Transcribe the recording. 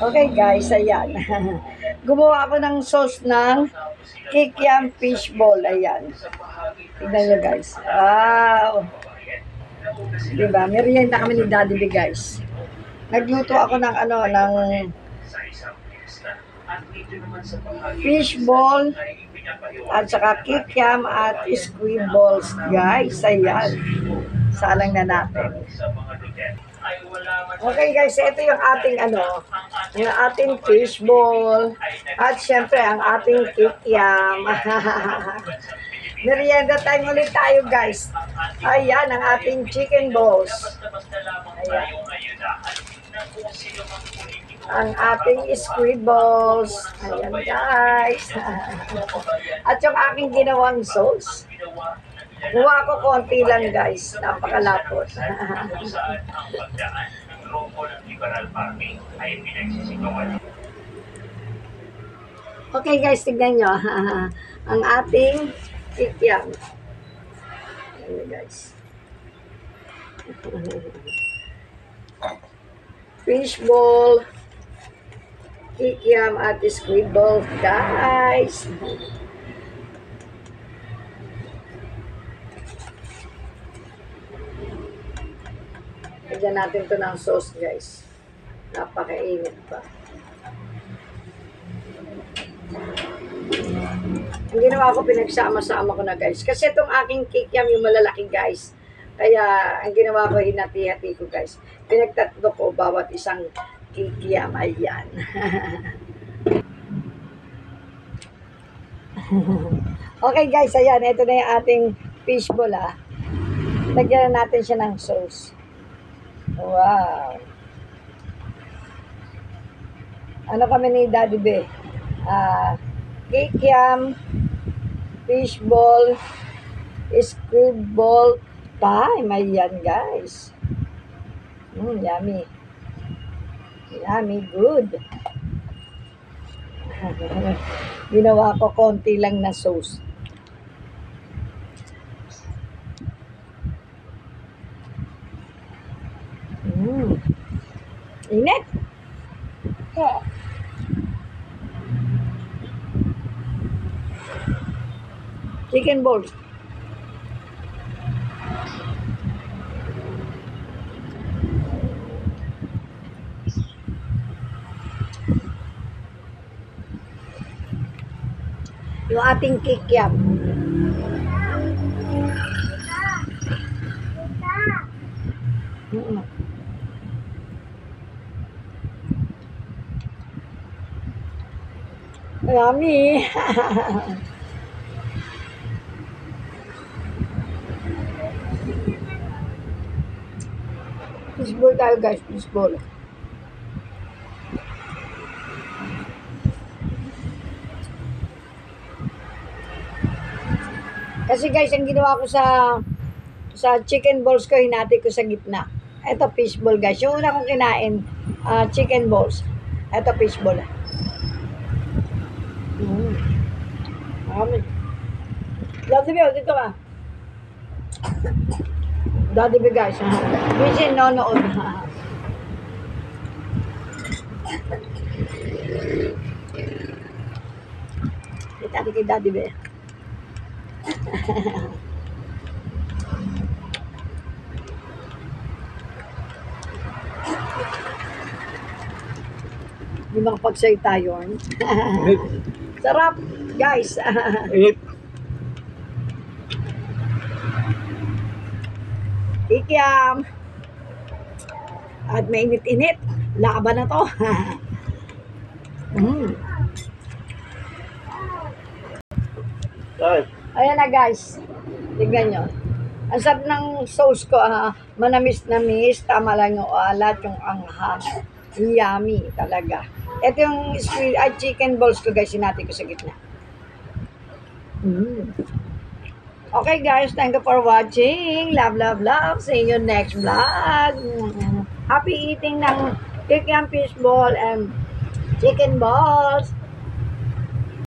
Okay guys, ayan. Gumawa ako ng sauce ng kikiam fishball. Ayan. Tignan nyo guys. Wow. Diba? Merienda kami ni Daddy B guys. Nagluto ako ng fishball at saka kikiam at squid balls guys. Ayan. Salang na natin. Okay guys, ito yung ating yung ating fishball at syempre ang ating kikiam. Merienda time ulit tayo guys. Ayan ang ating chicken balls. Ayan. Ang ating squid balls. Ayan guys. At yung aking ginawang sauce. Kuha ko konti lang guys. Napakalapot. Okay guys, tignan nyo. Ang ating kikiam. Ayan guys. Fishball, kikiam at squid ball guys. Lagyan natin to ng sauce guys. Napakainit pa. Ang ginawa ko, pinagsama-sama ko na guys. Kasi itong aking kikiam yung malalaki guys. Kaya ang ginawa ko, hinati-hati ko guys. Pinagtatlo ko bawat isang kikiam. Ayan. Okay guys, ayan. Ito na yung ating fishball Lagyan na natin siya ng sauce. Wow. Ano kami ni Daddy B? Kikiam, fishball, squid ball time. Ayan guys. Yummy. Yummy, good. Ginawa ko konti lang na sauce. Init. Chicken balls. Yung ating kikiam. Yummy. Fishball tayo guys, fishball. Kasi guys, ang ginawa ko sa chicken balls ko, hinati ko sa gitna. Ito fishball guys. Yung una kong kinain, chicken balls. Ito fishball. Daddy B, dito ka. Daddy B guys. Busy nonood. Kita kay Daddy B. Hindi makapagsalita yun. Sarap, guys. Kikiam. At mainit-init. Laban na to. Ayan na guys. Tignan nyo. Ang sarap ng sauce ko. Manamis-namis. Tama lang yung alat, yung anghang. Yummy talaga. Ito yung chicken balls ko guys. Sinati ko sa gitna. Okay guys. Thank you for watching. Love, love, love. See you next vlog. Happy eating ng kikiam fishball and chicken balls.